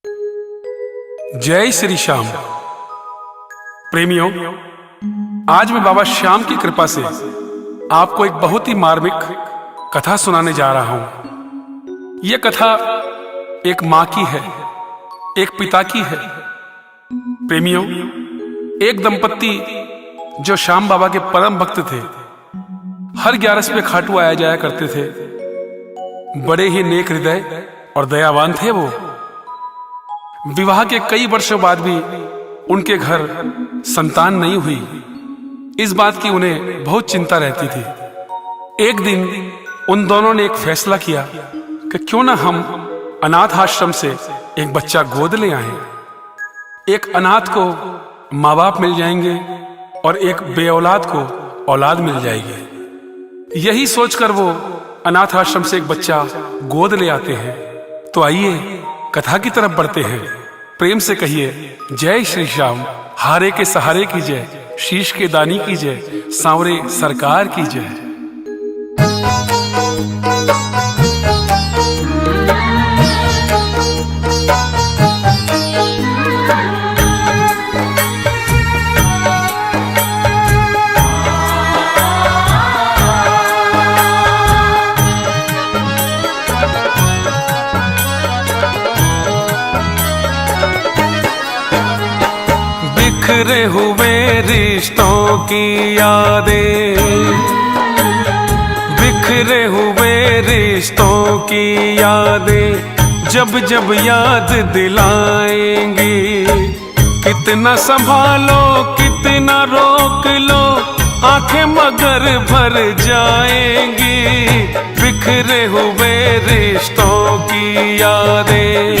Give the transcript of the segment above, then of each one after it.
जय श्री श्याम। प्रेमियों, आज मैं बाबा श्याम की कृपा से आपको एक बहुत ही मार्मिक कथा सुनाने जा रहा हूं। यह कथा एक मां की है, एक पिता की है। प्रेमियों, एक दंपत्ति जो श्याम बाबा के परम भक्त थे, हर 11 पे खाटू आया जाया करते थे। बड़े ही नेक हृदय और दयावान थे वो। विवाह के कई वर्षों बाद भी उनके घर संतान नहीं हुई। इस बात की उन्हें बहुत चिंता रहती थी। एक दिन उन दोनों ने एक फैसला किया कि क्यों ना हम अनाथ आश्रम से एक बच्चा गोद ले आएं। एक अनाथ को माँ बाप मिल जाएंगे और एक बेऔलाद को औलाद मिल जाएगी। यही सोचकर वो अनाथ आश्रम से एक बच्चा गोद ले आते हैं। तो आइए कथा की तरफ बढ़ते हैं। प्रेम से कहिए जय श्री श्याम। हारे के सहारे की जय, शीश के दानी की जय, सांवरे सरकार की जय। बिखरे हुए रिश्तों की यादें, बिखरे हुए रिश्तों की यादें जब जब याद दिलाएंगी। कितना संभालो कितना रोक लो, आंखें मगर भर जाएंगी। बिखरे हुए रिश्तों की यादें,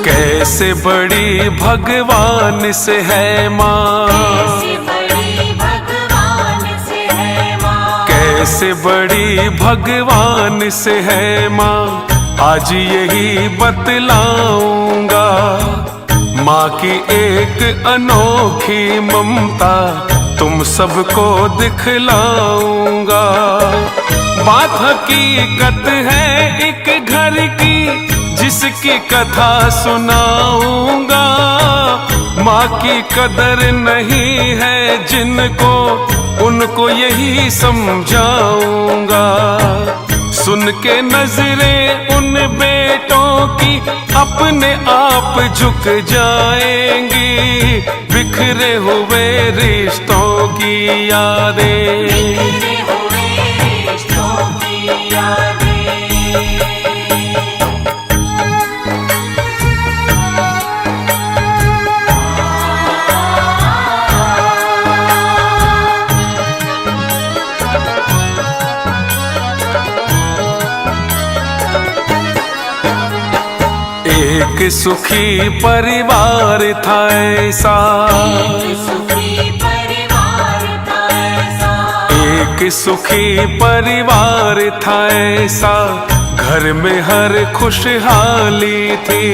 कैसे बड़ी भगवान से है माँ, कैसे बड़ी भगवान से है माँ। आज यही बतलाऊंगा, माँ की एक अनोखी ममता तुम सबको दिखलाऊंगा। बात हकीकत है एक घर की, जिसकी कथा सुनाऊंगा। माँ की कदर नहीं है जिनको, उनको यही समझाऊंगा। सुन के नजरें उन बेटों की अपने आप झुक जाएंगी। बिखरे हुए रिश्तों की यादें, एक सुखी परिवार था ऐसा, एक सुखी परिवार था ऐसा। घर में हर खुशहाली थी,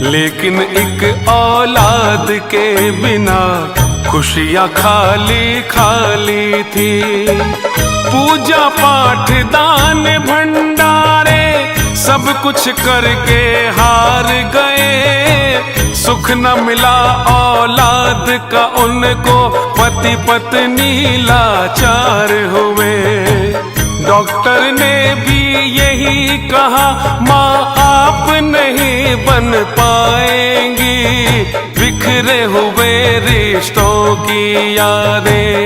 लेकिन एक औलाद के बिना खुशियां खाली खाली थी। पूजा पाठ दान भंडारे सब कुछ करके हार गए। सुख न मिला औलाद का उनको, पति पत्नी लाचार हुए। डॉक्टर ने भी यही कहा, माँ आप नहीं बन पाएंगी। बिखरे हुए रिश्तों की यादें,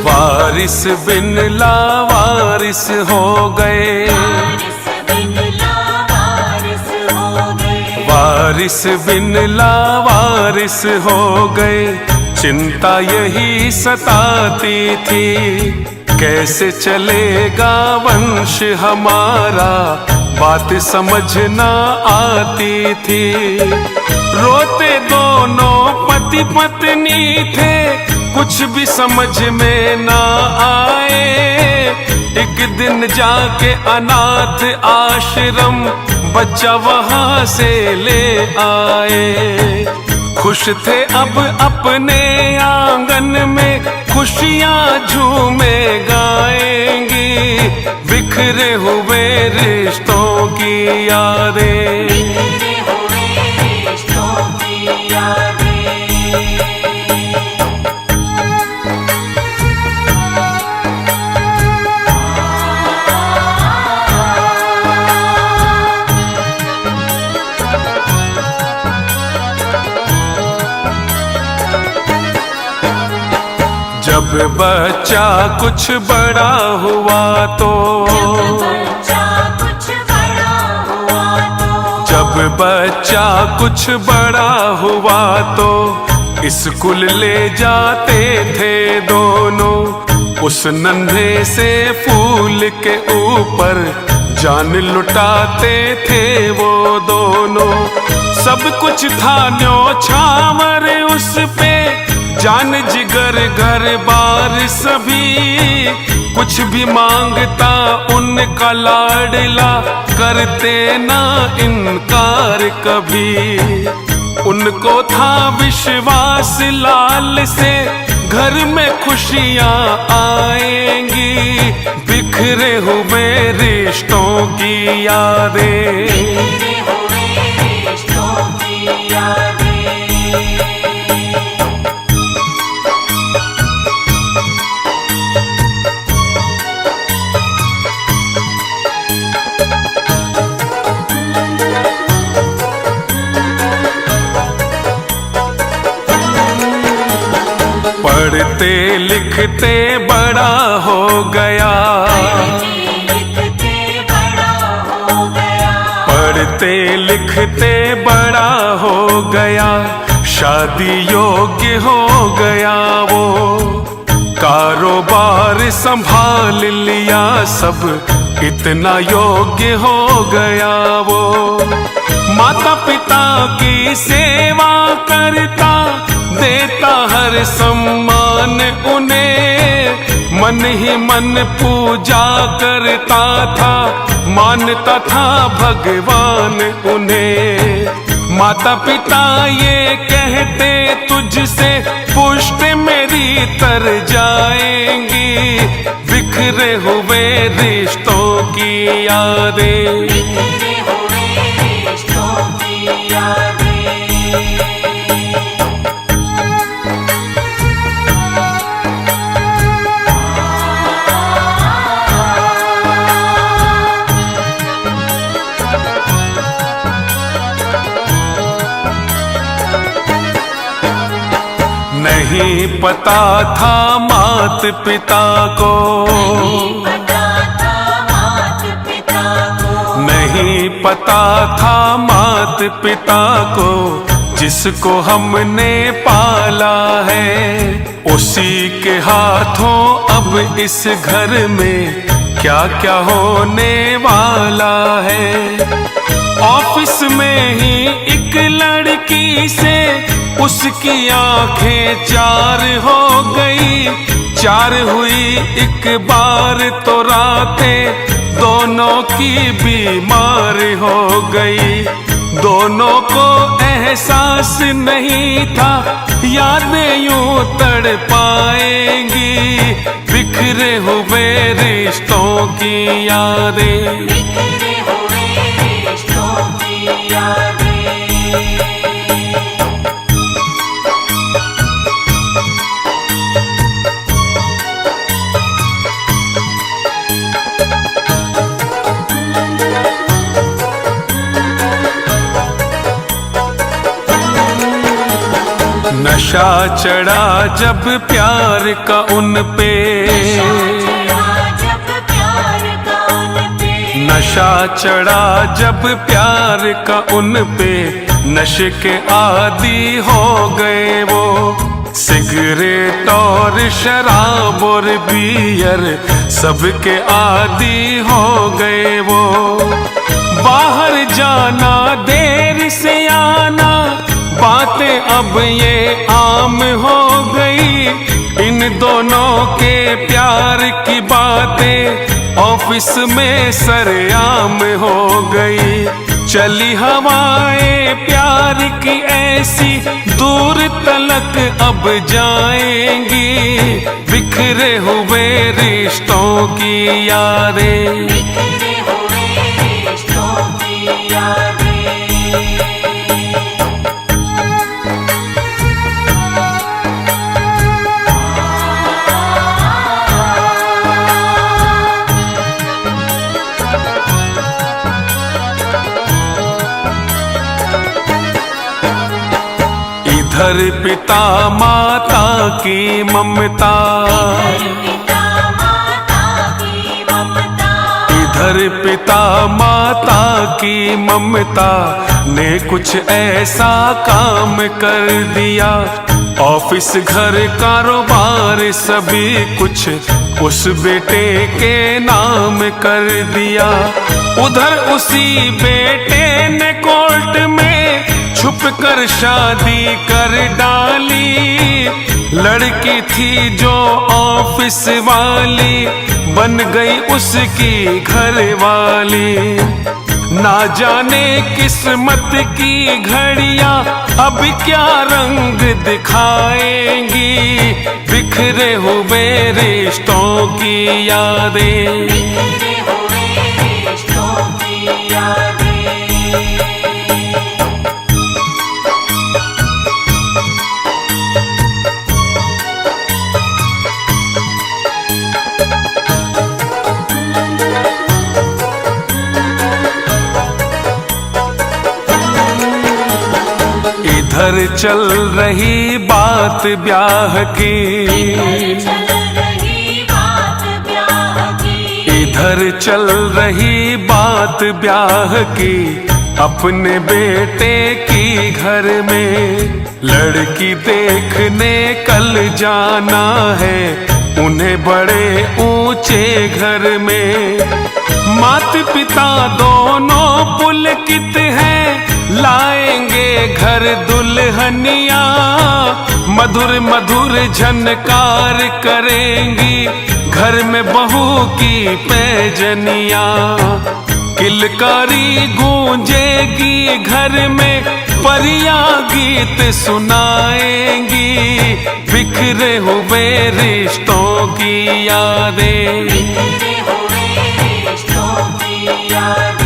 वारिस बिन लावारिस हो गए, वारिस बिन लावारिस हो गए, चिंता यही सताती थी, कैसे चलेगा वंश हमारा, बात समझ न आती थी। रोते दोनों पति पत्नी थे, कुछ भी समझ में ना आए। एक दिन जाके अनाथ आश्रम बच्चा वहां से ले आए। खुश थे अब अपने आंगन में, खुशियां झूमे गाएंगी, बिखरे हुए रिश्तों की यादें, बिखरे हुए रिश्तों की यादें। जब बच्चा कुछ बड़ा हुआ तो, जब बच्चा कुछ बड़ा हुआ तो स्कूल ले जाते थे दोनों। उस नन्हे से फूल के ऊपर जान लुटाते थे वो दोनों। सब कुछ था न्योछावर उस पे, जान जिगर घर बार सभी, कुछ भी मांगता उनका लाडला, करते ना इनकार कभी। उनको था विश्वास लाल से, घर में खुशियां आएंगी, बिखरे हुए रिश्तों की यादें, बिखरे हुए रिश्तों की यादें। पढ़ते लिखते बड़ा हो गया, पढ़ते लिखते बड़ा हो गया, शादी योग्य हो गया वो। कारोबार संभाल लिया सब, इतना योग्य हो गया वो। माता पिता की सेवा करता, देता हर सम्मान उन्हें, मन ही मन पूजा करता था, मानता था भगवान उन्हें। माता पिता ये कहते तुझसे पुष्ट मेरी तर जाएंगी, बिखरे हुए रिश्तों की यादें, बिखरे हुए रिश्तों की यादें। नहीं पता था मात पिता को, नहीं पता था मात पिता को, जिसको हमने पाला है, उसी के हाथों अब इस घर में क्या क्या होने वाला है। ऑफिस में ही एक लड़की से उसकी आंखें चार हो गई, चार हुई एक बार तो रातें दोनों की बीमार हो गई। दोनों को एहसास नहीं था यादें यूं तड़ पाएंगी, बिखरे हुए रिश्तों की यादें, बिखरे हुए रिश्तों की यादें। नशा चढ़ा जब प्यार का उन पे, नशा चढ़ा जब प्यार का उन पे, नशे के आदी हो गए वो। सिगरेट और शराब और बियर सबके आदी हो गए वो। बाहर जाना देर से आना बातें अब ये आम हो गई। इन दोनों के प्यार की बातें ऑफिस में सरेआम हो गई। चली हवाएं प्यार की ऐसी दूर तलक अब जाएंगी। बिखरे हुए रिश्तों की यादें, बिखरे हुए रिश्तों की यादें। इधर पिता माता की ममता, इधर पिता माता की ममता ने कुछ ऐसा काम कर दिया। ऑफिस घर कारोबार सभी कुछ उस बेटे के नाम कर दिया। उधर उसी बेटे ने कोर्ट में छुप कर शादी कर डाली। लड़की थी जो ऑफिस वाली बन गई उसकी घर वाली। ना जाने किस्मत की घड़ियां अब क्या रंग दिखाएंगी। बिखरे हुए रिश्तों की यादें, बिखरे हुए रिश्तों की यादें। इधर चल रही बात ब्याह की, इधर चल रही बात ब्याह की। अपने बेटे की घर में लड़की देखने कल जाना है उन्हें बड़े ऊंचे घर में। माता पिता दोनों पुलकित हैं लाएंगे घर दुल्हनिया। मधुर मधुर झनकार करेंगी घर में बहू की पैजनिया। किलकारी गूंजेगी घर में परियां गीत सुनाएंगी। बिखरे हुए रिश्तों की यादें, बिखरे हुए रिश्तों की यादें।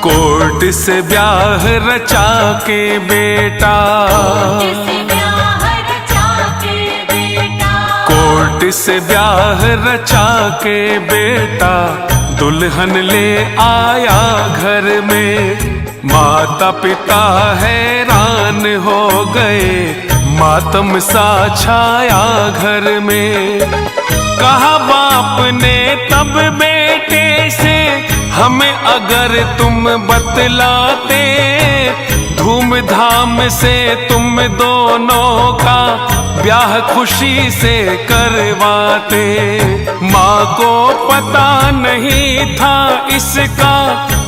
कोर्ट से ब्याह रचा के बेटा, कोर्ट से ब्याह रचा के बेटा दुल्हन ले आया घर में। माता पिता हैरान हो गए, मातम सा छाया घर में। कहा बाप ने तब बेटे से, हमें अगर तुम बतलाते धूमधाम से तुम दोनों का ब्याह खुशी से करवाते। माँ को पता नहीं था इसका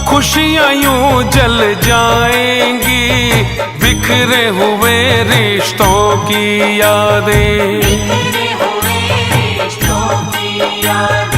खुशियाँ यूं जल जाएंगी। बिखरे हुए रिश्तों की यादें, बिखरे हुए रिश्तों की यादें।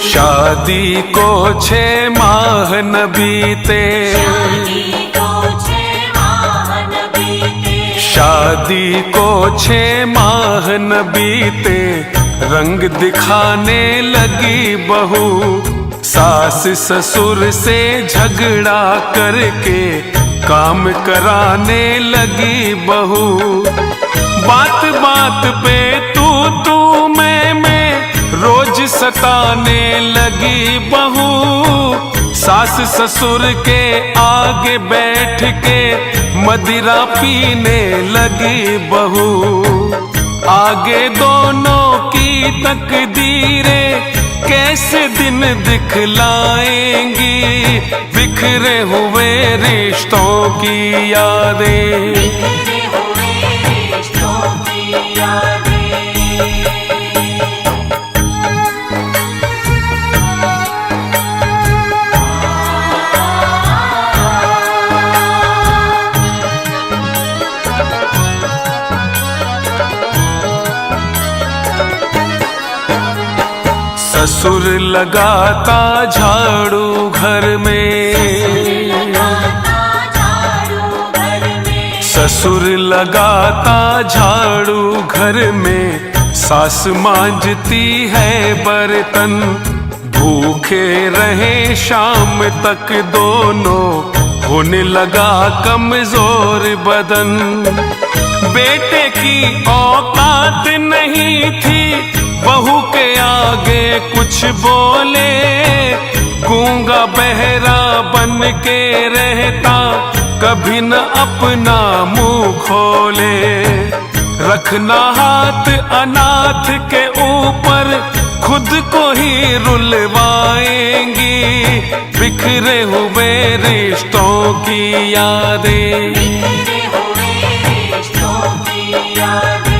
शादी को 6 माह न बीते, शादी को 6 माह न बीते। रंग दिखाने लगी बहू, सास ससुर से झगड़ा करके काम कराने लगी बहू। बात बात पे तू मैं रोज सताने लगी बहू। सास ससुर के आगे बैठ के मदिरा पीने लगी बहू। आगे दोनों की तकदीरें कैसे दिन दिखलाएंगी, बिखरे हुए रिश्तों की यादें। बिखरे हुए रिश्तों की यादें। ससुर लगाता झाड़ू घर में, ससुर लगाता झाड़ू घर में। सास मांजती है बर्तन, भूखे रहे शाम तक दोनों, होने लगा कमजोर बदन। बेटे की औकात नहीं थी बहू के आगे कुछ बोले, गूंगा बहरा बन के रहता कभी न अपना मुंह खोले। रखना हाथ अनाथ के ऊपर, खुद को ही रुलवाएंगी, बिखरे हुए रिश्तों की यादें। बिखरे हुए रिश्तों की यादें।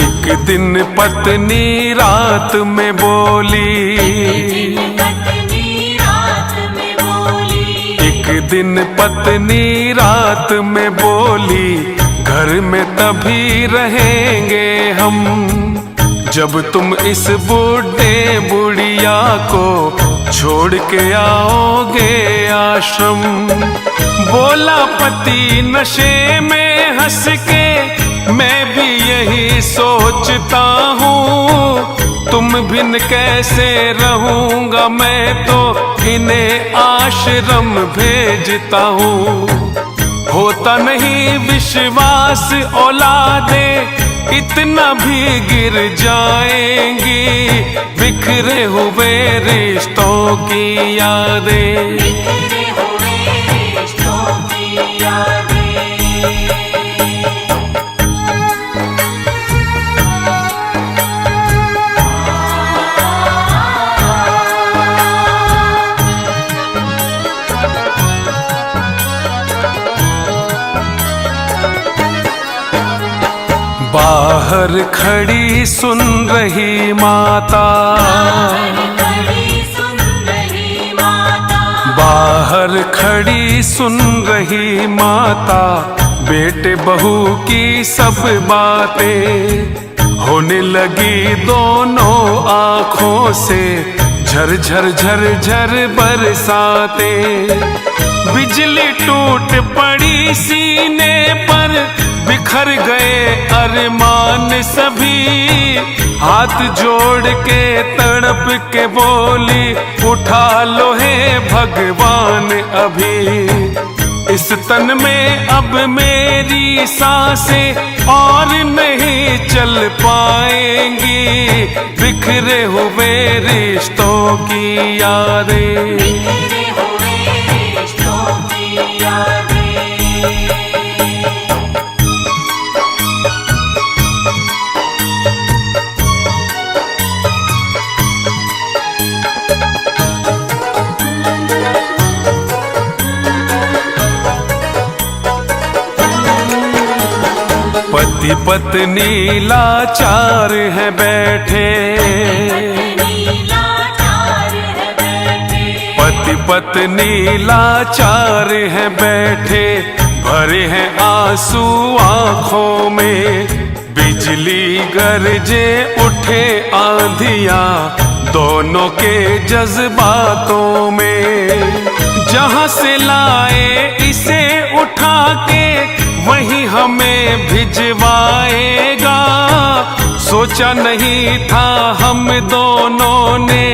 एक दिन पत्नी रात में बोली, एक दिन पत्नी रात में बोली, घर में तभी रहेंगे हम जब तुम इस बूढ़े बुढ़िया को छोड़ के आओगे आश्रम। बोला पति नशे में हंस के, मैं भी यही सोचता हूँ, तुम बिन कैसे रहूंगा मैं तो इन्हें आश्रम भेजता हूँ। होता नहीं विश्वास औलादे, इतना भी गिर जाएंगी, बिखरे हुए रिश्तों की यादें। बिखरे हुए रिश्तों की यादें। बाहर खड़ी सुन रही माता, बाहर खड़ी सुन रही माता, बेटे बहू की सब बातें। होने लगी दोनों आँखों से झरझर झरझर बरसाते। बिजली टूट पड़ी सीने पर, बिखर गए अरमान सभी। हाथ जोड़ के तड़प के बोली, उठा लो हे भगवान अभी। इस तन में अब मेरी सांसें और नहीं चल पाएंगी, बिखरे हुए रिश्तों की यादें। बिखरे हुए रिश्तों की यादें। पति पत्नी लाचार है बैठे, पति पत्नी लाचार है बैठे, भरे हैं आंसू आंखों में, बिजली गरजे उठे आंधियां दोनों के जज्बातों में। जहां से लाए इसे उठा के वहीं हमें भिजवाएगा। सोचा नहीं था हम दोनों ने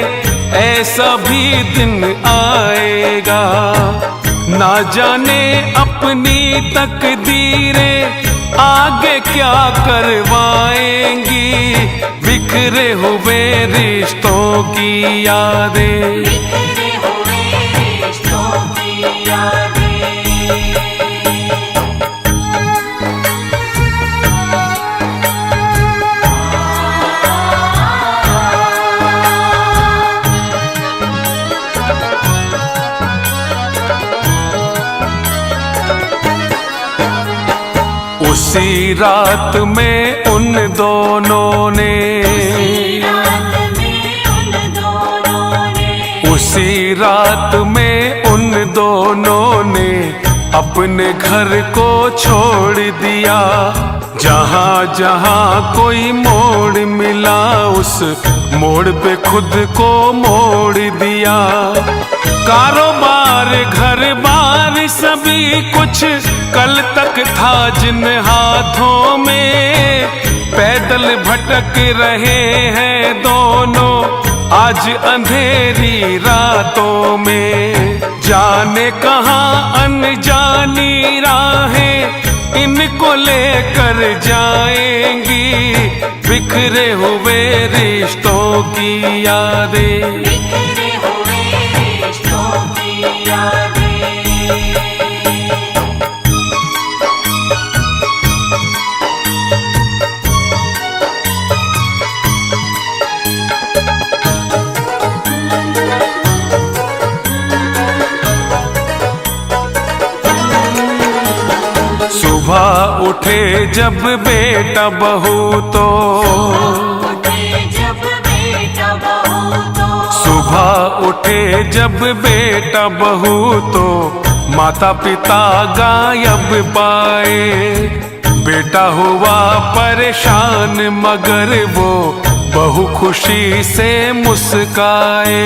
ऐसा भी दिन आएगा। ना जाने अपनी तकदीरें आगे क्या करवाएंगी। बिखरे हुए रिश्तों की यादें, बिखरे हुए रिश्तों की यादें। उसी रात में उन दोनों ने, उसी रात में उन दोनों ने अपने घर को छोड़ दिया। जहां जहां कोई मोड़ मिला उस मोड़ पे खुद को मोड़ दिया। कारोबार घर बार सभी कुछ कल तक था जिन हाथों में। पैदल भटक रहे हैं दोनों आज अंधेरी रातों में। जाने कहाँ अनजानी राहें इनको लेकर जाएंगी। बिखरे हुए रिश्तों की यादें, बिखरे हुए रिश्तों की यादें। सुबह उठे जब बेटा बहू तो, सुबह उठे जब बेटा बहू तो माता पिता गायब पाए। बेटा हुआ परेशान मगर वो बहू खुशी से मुस्काए।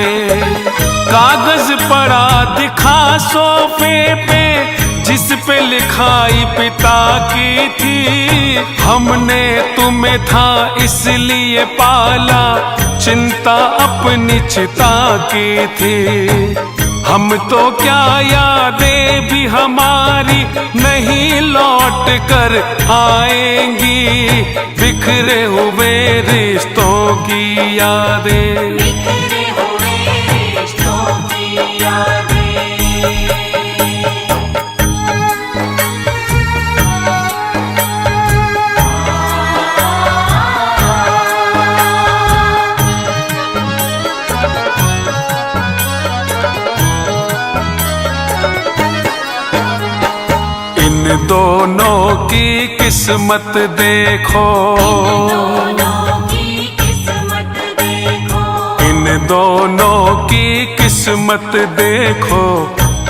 कागज पड़ा दिखा सोफे पे जिस पे लिखाई पिता की थी। हमने तुम्हें था इसलिए पाला चिंता अपनी चिता की थी। हम तो क्या यादें भी हमारी नहीं लौट कर आएंगी। बिखरे हुए रिश्तों की यादें, बिखरे हुए रिश्तों की यादें। इन दोनों की किस्मत देखो, इन दोनों की किस्मत देखो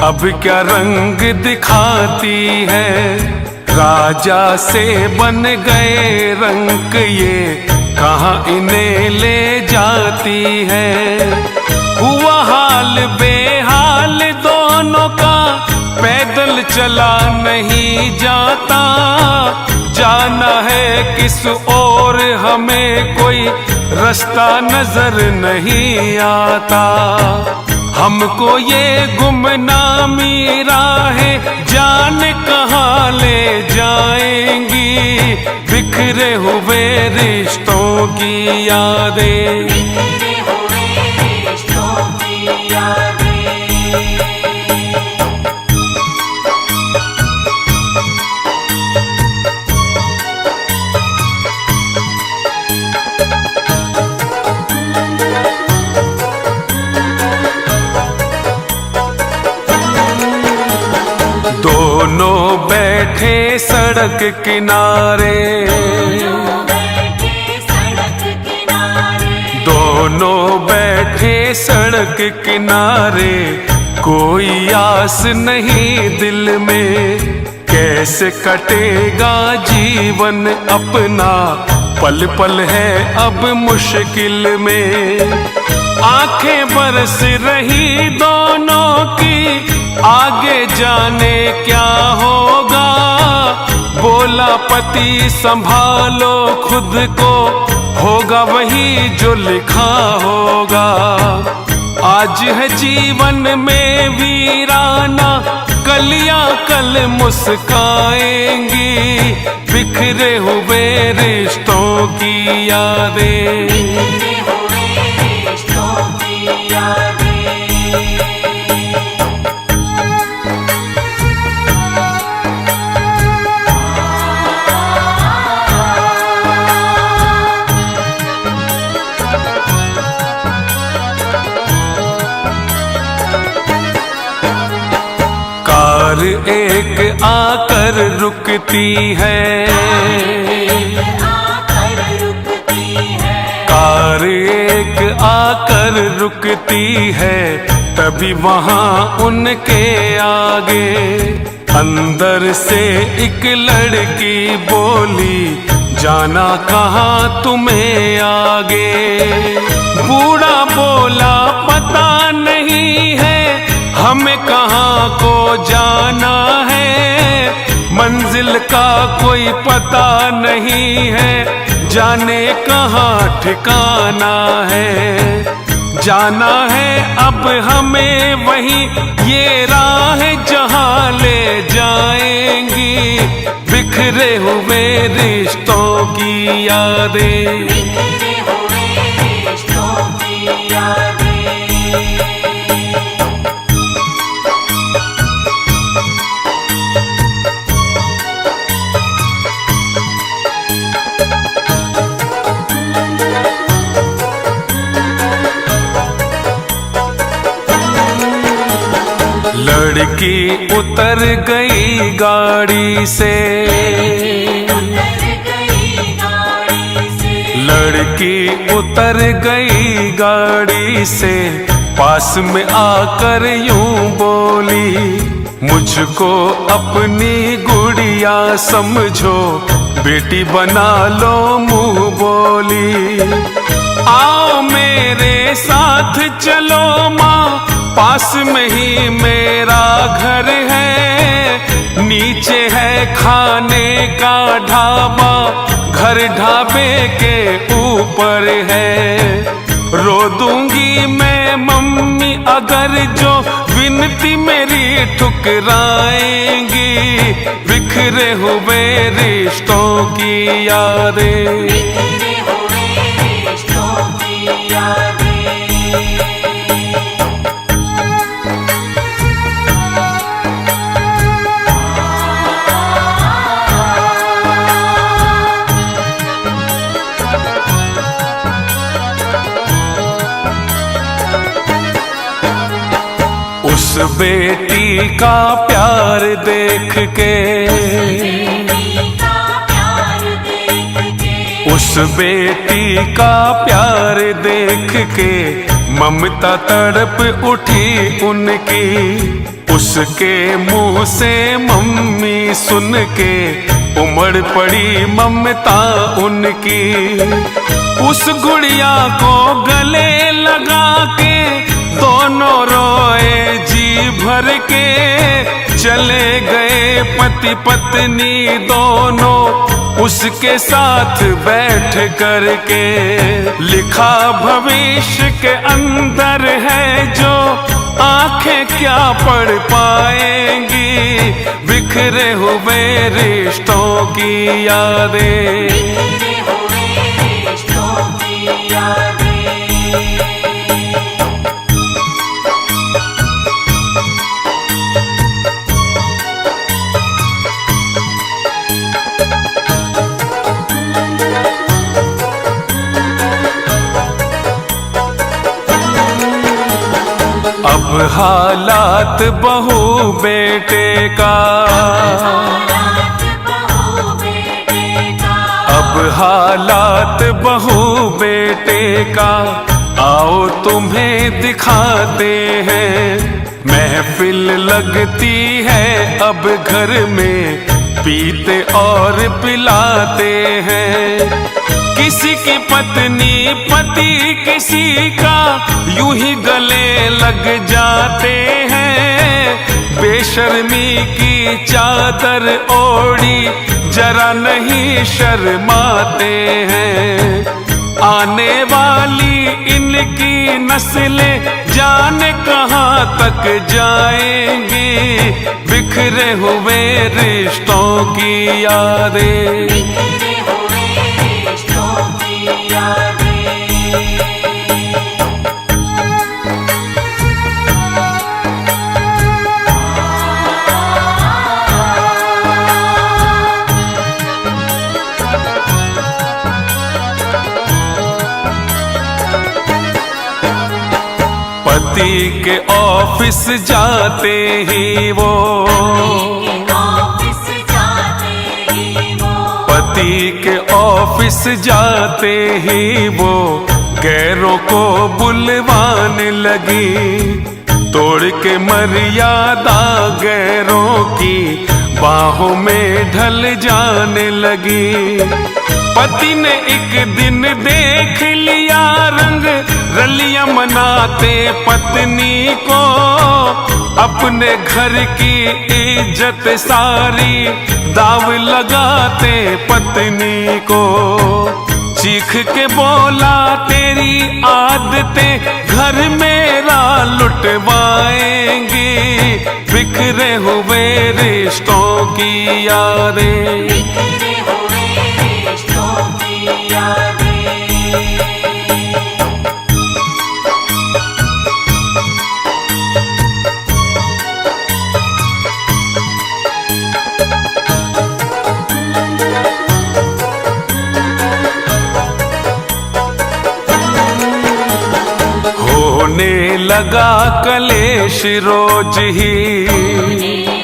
अब क्या रंग दिखाती है। राजा से बन गए रंग ये कहाँ इन्हें ले जाती है। हुआ हाल बेहाल दोनों का पैदल चला नहीं जाता। जाना है किस ओर हमें कोई रास्ता नजर नहीं आता। हमको ये गुमनामी राहें जाने कहाँ ले जाएंगी। बिखरे हुए रिश्तों की यादें, बिखरे हुए रिश्तों की यादें। दोनों बैठे सड़क किनारे, दोनों बैठे सड़क किनारे। कोई आस नहीं दिल में कैसे कटेगा जीवन अपना, पल पल है अब मुश्किल में। आंखें बरस रही दोनों की, आगे जाने क्या होगा। बोला पति संभालो खुद को, होगा वही जो लिखा होगा। आज है जीवन में वीराना, कलियां कल मुस्काएंगी। बिखरे हुए रिश्तों की यादें, बिखरे हुए रिश्तों की यादें। कार एक आकर रुकती है, आकर रुकती है। कार एक आकर रुकती है, तभी वहां उनके आगे अंदर से एक लड़की बोली, जाना कहाँ तुम्हें आगे। बूढ़ा बोला पता नहीं है हमें कहाँ को जाना है। मंजिल का कोई पता नहीं है, जाने कहाँ ठिकाना है। जाना है अब हमें वही, ये राह जहाँ ले जाएंगी। बिखरे हुए रिश्तों की यादें, बिखरे हुए रिश्तों की यादें। लड़की उतर गई गाड़ी से, उतर गई गाड़ी से। लड़की उतर गई गाड़ी से, पास में आकर यूं बोली, मुझको अपनी गुड़िया समझो, बेटी बना लो मुंह बोली। आओ मेरे साथ चलो माँ, पास में ही मेरा घर है। नीचे है खाने का ढाबा, घर ढाबे के ऊपर है। रो दूंगी मैं मम्मी अगर जो विनती मेरी ठुकराएंगी। बिखरे हुए रिश्तों की यादें, बिखरे हुए रिश्तों की यादें। उस बेटी का प्यार देख के, उस बेटी का प्यार देख के ममता तड़प उठी उनकी। उसके मुंह से मम्मी सुन के उमड़ पड़ी ममता उनकी। उस गुड़िया को गले लगा के दोनों रोए जी भर के। चले गए पति पत्नी दोनों उसके साथ बैठ करके। लिखा भविष्य के अंदर है जो आंखें क्या पढ़ पाएंगी। बिखरे हुए रिश्तों की यादें, बिखरे हुए रिश्तों की यादें। अब हालात बहू बेटे का, अब हालात बहू बेटे का। आओ तुम्हें दिखाते हैं महफिल लगती है अब घर में, पीते और पिलाते हैं। किसी की पत्नी पति किसी का यूं ही गले लग जाते हैं। बेशर्मी की चादर ओढ़ी जरा नहीं शर्माते हैं। आने वाली इनकी नस्लें जाने कहाँ तक जाएंगी, बिखरे हुए रिश्तों की यादें। बिखरे हुए रिश्तों की यादें। पति के ऑफिस जाते ही वो, ऑफिस जाते ही वो, पति के ऑफिस जाते ही वो गैरों को बुलवाने लगी। तोड़ के मर्यादा गैरों की बाहों में ढल जाने लगी। पति ने एक दिन देख लिया रंग रलियां मनाते पत्नी को, अपने घर की इज्जत सारी दाव लगाते पत्नी को। चीख के बोला तेरी आदतें घर मेरा लुटवाएंगी, बिखरे हुए रिश्तों की यादें। बिखरे हुए रिश्तों की यादें। होने लगा कलेश रोज ही,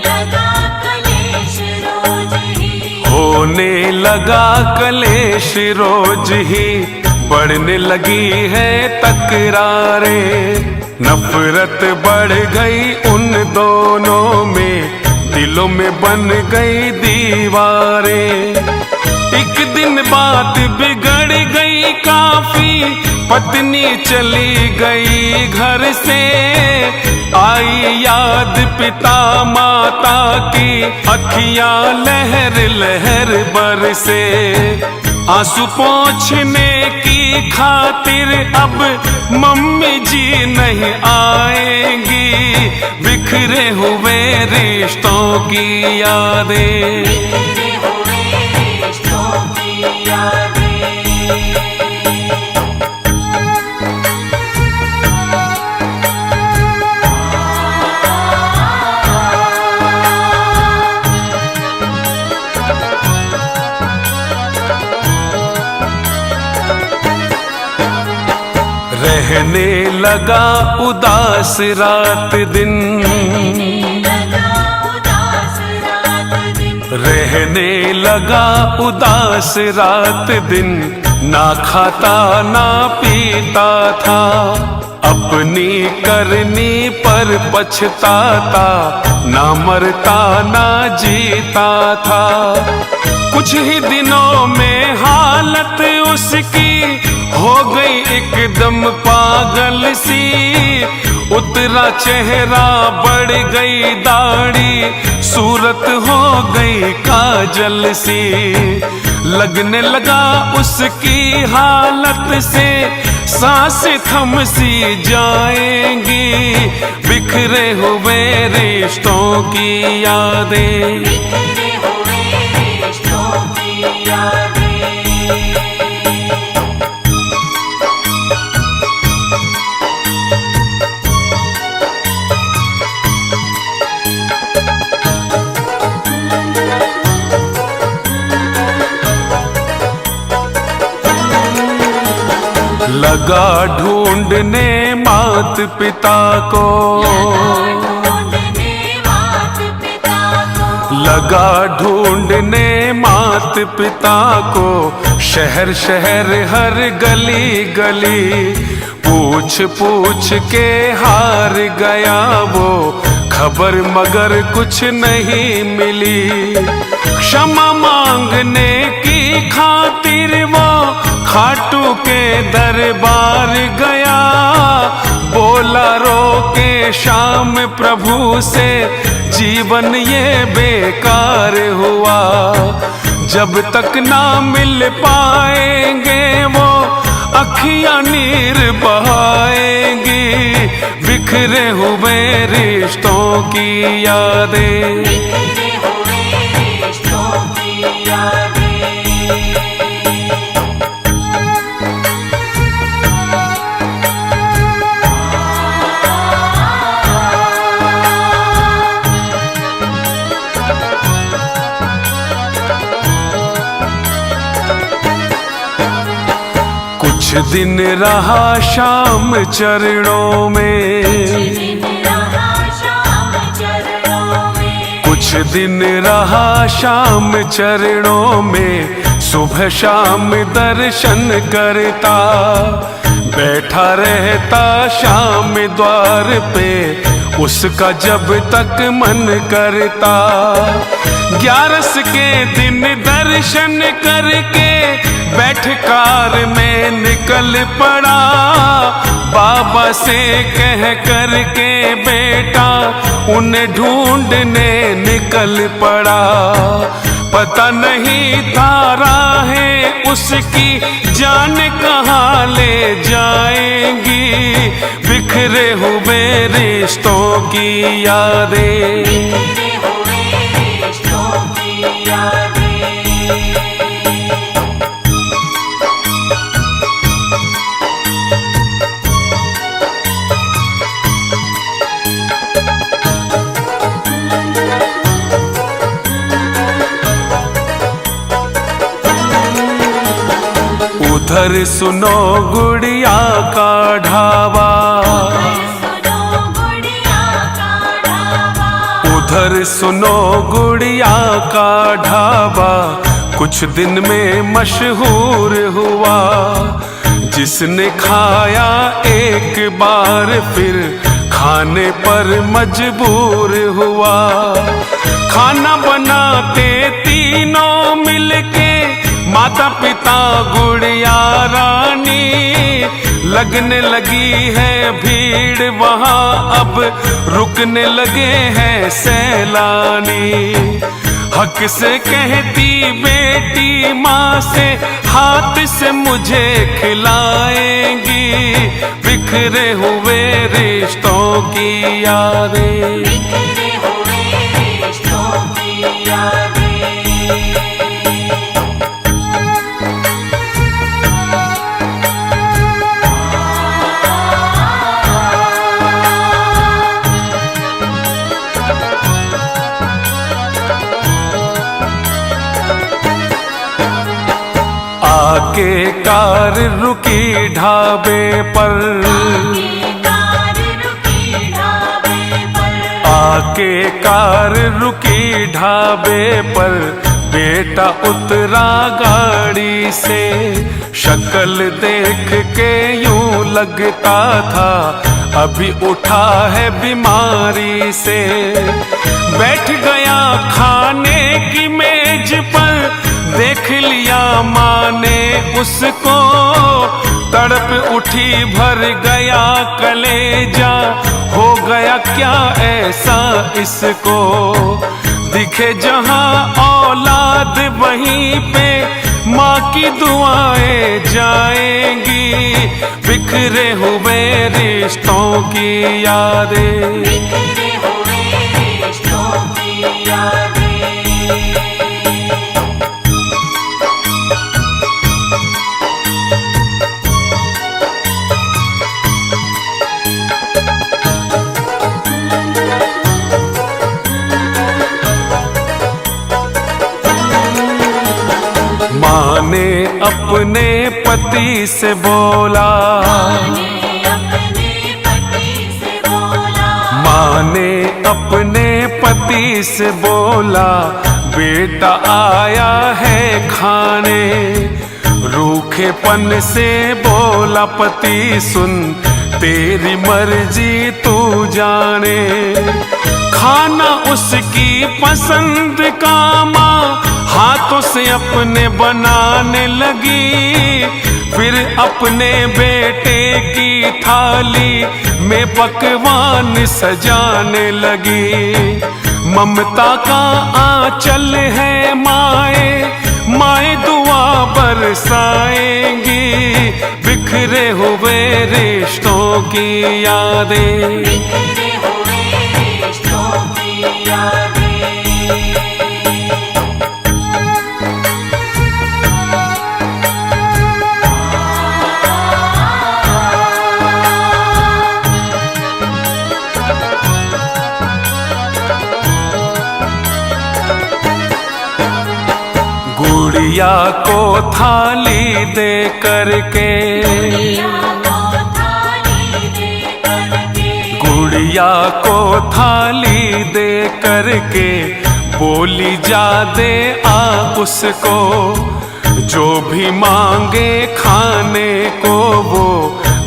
लगा कलेश रोज ही, होने लगा कलेश रोज ही। बढ़ने लगी है तकरारें, नफरत बढ़ गई उन दोनों में, दिलों में बन गई दीवारें। एक दिन बात बिगड़ गई काफी, पत्नी चली गई घर से। आई याद पिता माता की, अखियां लहर लहर बरसे। आंसू पोंछने की खातिर अब मम्मी जी नहीं आएंगी, बिखरे हुए रिश्तों की यादें। बिखरे हुए रिश्तों की यादें। रहने लगा उदास रात दिन, लगा उदास रात दिन, रहने लगा उदास रात दिन। ना खाता ना पीता था, अपनी करनी पर पछताता, ना मरता ना जीता था। कुछ ही दिनों में हालत उसकी हो गई एकदम पागल सी। उतरा चेहरा बढ़ गई दाढ़ी, सूरत हो गई काजल सी। लगने लगा उसकी हालत से सांस थम सी जाएंगी, बिखरे हुए रिश्तों की यादें। बिखरे हुए रिश्तों की यादें। लगा ढूंढने मात पिता को, लगा ढूंढने मात पिता को, शहर शहर हर गली गली। पूछ पूछ के हार गया वो, खबर मगर कुछ नहीं मिली। क्षमा मांगने की खातिर वो खाटू के दरबार गया। बोला रो के श्याम प्रभु से जीवन ये बेकार हुआ। जब तक ना मिल पाएंगे वो अखियां नीर बहाएंगी। बिखरे हुए रिश्तों की यादें, बिखरे हुए रिश्तों की यादें। कुछ दिन रहा श्याम चरणों में, दिन रहा श्याम चरणों में। कुछ दिन रहा श्याम चरणों में। सुबह शाम दर्शन करता, बैठा रहता श्याम द्वार पे। उसका जब तक मन करता, 11 के दिन दर्शन करके बैठ कार में निकल पड़ा। बाबा से कह करके बेटा उन्हें ढूंढने निकल पड़ा। पता नहीं था राहें उसकी जान कहाँ ले जाएंगी। बिखरे हुए रिश्तों की यादें, बिखरे हुए रिश्तों की यादें। उधर सुनो गुड़िया का ढाबा, सुनो गुड़िया का ढाबा। उधर सुनो गुड़िया का ढाबा। कुछ दिन में मशहूर हुआ। जिसने खाया एक बार फिर खाने पर मजबूर हुआ। खाना बनाते तीनों मिलके, माता पिता गुड़िया रानी। लगने लगी है भीड़ वहाँ, अब रुकने लगे हैं सैलानी। हक से कहती बेटी माँ से, हाथ से मुझे खिलाएंगी। बिखरे हुए रिश्तों की यादें, बिखरे हुए रिश्तों की यादें। आके कार रुकी ढाबे पर, कार रुकी ढाबे पर। आके कार रुकी ढाबे पर। बेटा उतरा गाड़ी से, शक्ल देख के यूं लगता था अभी उठा है बीमारी से। बैठ गया खाने की मेज पर, देख लिया माँ ने उसको। तड़प उठी भर गया कलेजा, हो गया क्या ऐसा इसको। दिखे जहाँ औलाद वहीं पे माँ की दुआएं जाएंगी। बिखरे हुए रिश्तों की यादें, बिखरे हुए रिश्तों की यादें। माँ ने अपने पति से बोला, अपने पति से बोला। माँ ने अपने पति से बोला, बेटा आया है खाने। रूखेपन से बोला पति, सुन तेरी मर्जी तू जाने। पसंद का माँ हाथों से अपने बनाने लगी। फिर अपने बेटे की थाली में पकवान सजाने लगी। ममता का आंचल है माए, माए दुआ बरसाएंगी। बिखरे हुए रिश्तों की यादें, बिखरे हुए रिश्तों की यादें। गुड़िया को थाली दे करके, गुड़िया को थाली दे करके बोली जा दे आ उसको। जो भी मांगे खाने को वो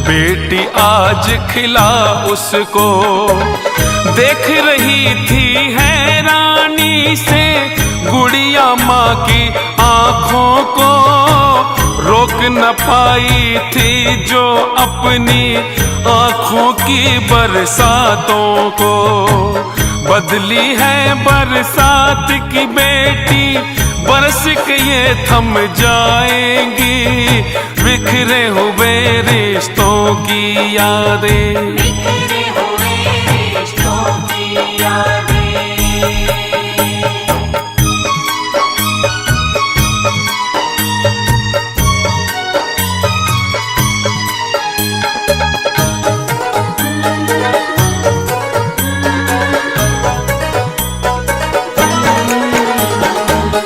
बेटी आज खिला उसको। देख रही थी हैरानी से गुड़िया माँ की आंखों को, रोक न पाई थी जो अपनी आंखों की बरसातों को। बदली है बरसात की बेटी, बरस के ये थम जाएंगी। बिखरे हुए रिश्तों की यादें, बिखरे हुए रिश्तों की यादें।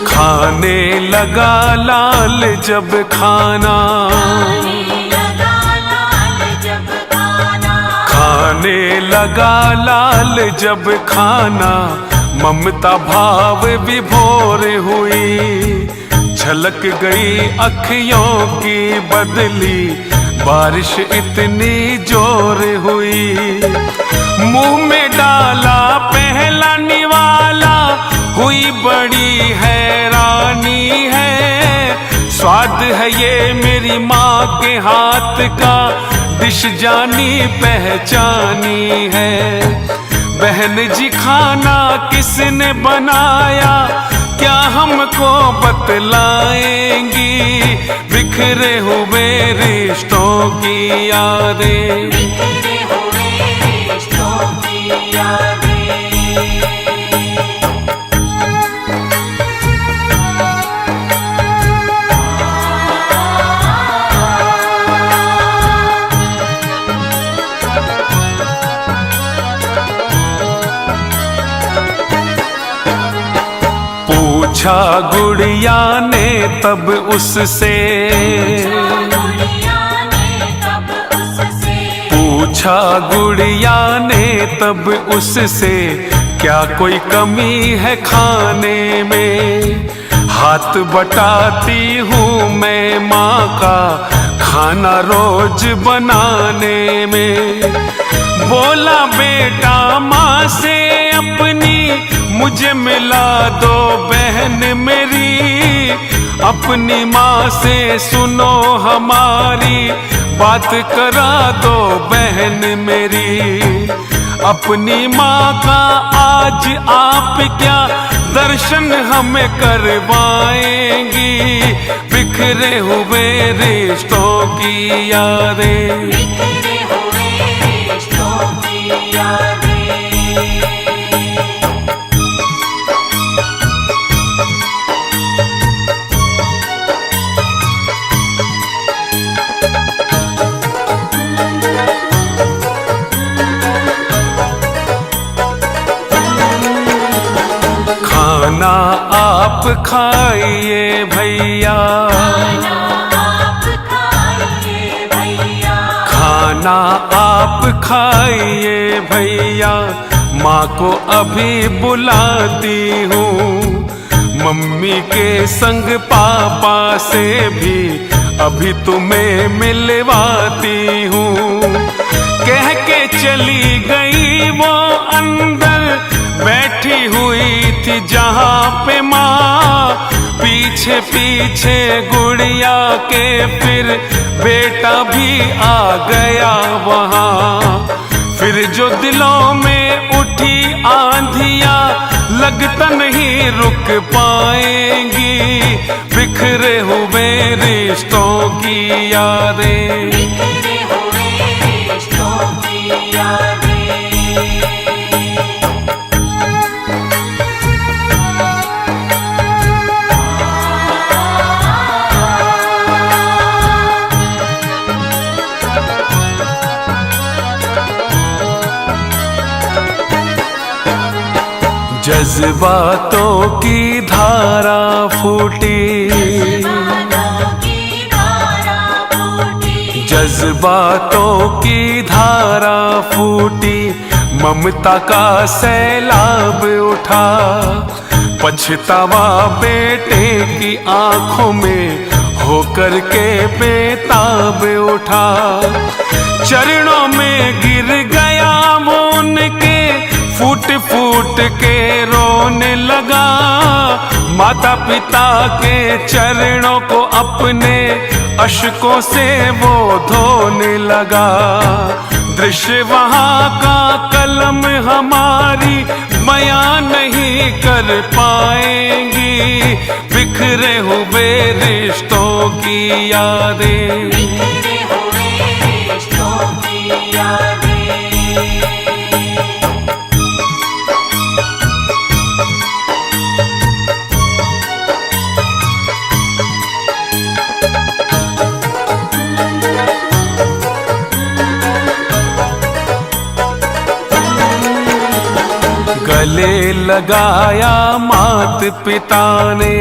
खाने लगा लाल जब खाना, खाने लगा लाल जब खाना। ममता भाव विभोर हुई, झलक गई अखियों की बदली। बारिश इतनी जोर हुई, मुंह में डाला पहला निवाला। हुई बड़ी हैरानी है, स्वाद है ये मेरी माँ के हाथ का, डिश जानी पहचानी है। बहन जी खाना किसने बनाया, क्या हमको बतलाएंगी। बिखरे हुए रिश्तों की यादें, बिखरे हुए रिश्तों की यादें। पूछा गुड़िया ने तब उससे, पूछा गुड़िया ने तब उससे। क्या कोई कमी है खाने में, हाथ बटाती हूँ मैं माँ का खाना रोज बनाने में। बोला बेटा माँ से अपनी, मुझे मिला दो बहन मेरी। अपनी माँ से सुनो हमारी, बात करा दो बहन मेरी। अपनी माँ का आज आप क्या दर्शन हमें करवाएंगी। बिखरे हुए रिश्तों की यादें, बिखरे हुए रिश्तों की यादें। खाना आप खाइए भैया, खाना आप खाइए भैया। माँ को अभी बुलाती हूँ, मम्मी के संग पापा से भी अभी तुम्हें मिलवाती हूँ। कह के चली गई वो अंदर बैठी हुई पीछे पीछे गुड़िया के फिर बेटा भी आ गया वहाँ। फिर जो दिलों में उठी आंधियां लगता नहीं रुक पाएंगी, बिखरे हुए रिश्तों की यादें। बिखरे हुए रिश्तों की यादें। जज्बातों की धारा फूटी, जज्बातों की धारा फूटी, ममता का सैलाब उठा। पछतावा बेटे की आंखों में होकर के बेताब उठा। चरणों में गिर गया वो उनके, फूट फूट के रोने लगा। माता पिता के चरणों को अपने अश्कों से वो धोने लगा। दृश्य वहाँ का कलम हमारी बयां नहीं कर पाएंगी, बिखरे हुए रिश्तों की यादें। बिखरे हुए रिश्तों की यादें। गले लगाया मात पिता ने,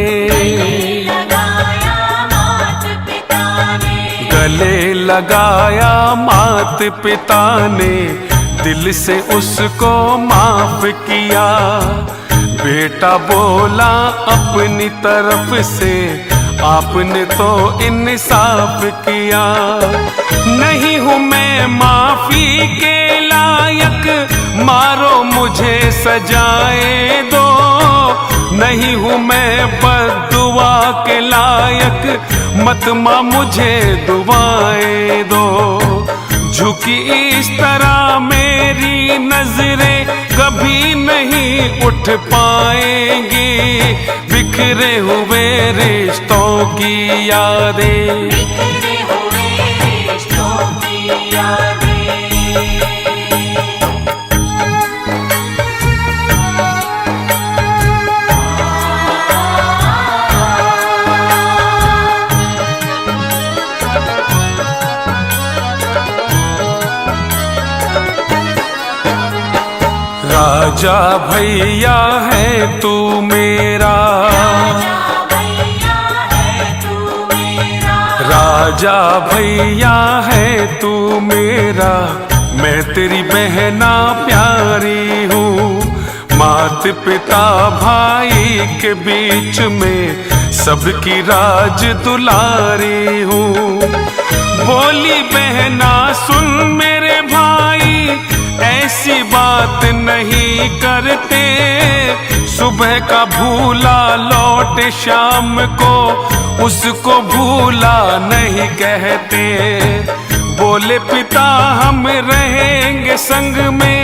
गले लगाया मात पिता ने, दिल से उसको माफ किया। बेटा बोला अपनी तरफ से, आपने तो इंसाफ किया। नहीं हूँ मैं माफी के लायक, मारो मुझे सजाए दो। नहीं हूँ मैं बद्दुआ के लायक, मत माँ मुझे दुआएं दो। झुकी इस तरह मेरी नजरें कभी नहीं उठ पाएंगी, बिखरे हुए रिश्तों की यादें। बिखरे हुए रिश्तों की यादें। राजा भैया है तू मेरा, राजा भैया है तू मेरा। मैं तेरी बहना प्यारी हूँ। मात पिता भाई के बीच में सबकी राज दुलारी हूँ। बोली बहना सुन मेरे भाई, ऐसी बात नहीं करते। सुबह का भूला लौटे शाम को, उसको भूला नहीं कहते। बोले पिता हम रहेंगे संग में,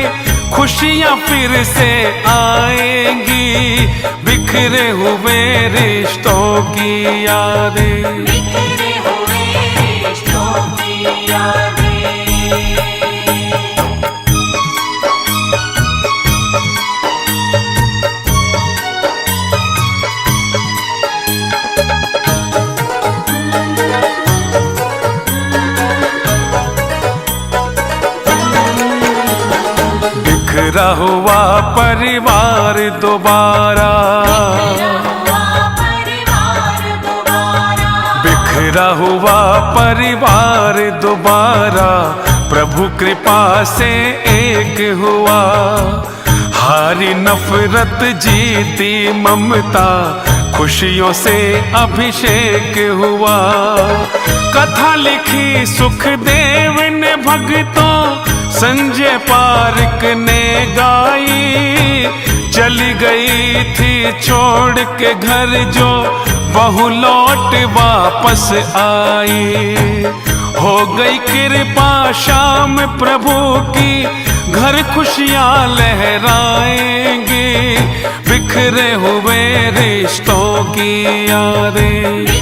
खुशियाँ फिर से आएंगी, बिखरे हुए रिश्तों की यादें। बिखरे हुए रिश्तों की यादें। बिखरा हुआ परिवार दोबारा, बिखरा हुआ परिवार दोबारा, प्रभु कृपा से एक हुआ। हारी नफरत जीती ममता, खुशियों से अभिषेक हुआ। कथा लिखी सुखदेव ने भक्तों, संजय पारिक ने गाई। चली गई थी छोड़ के घर जो बहू लौट वापस आई। हो गई कृपा शाम प्रभु की, घर खुशियां लहराएंगे, बिखरे हुए रिश्तों की यादें।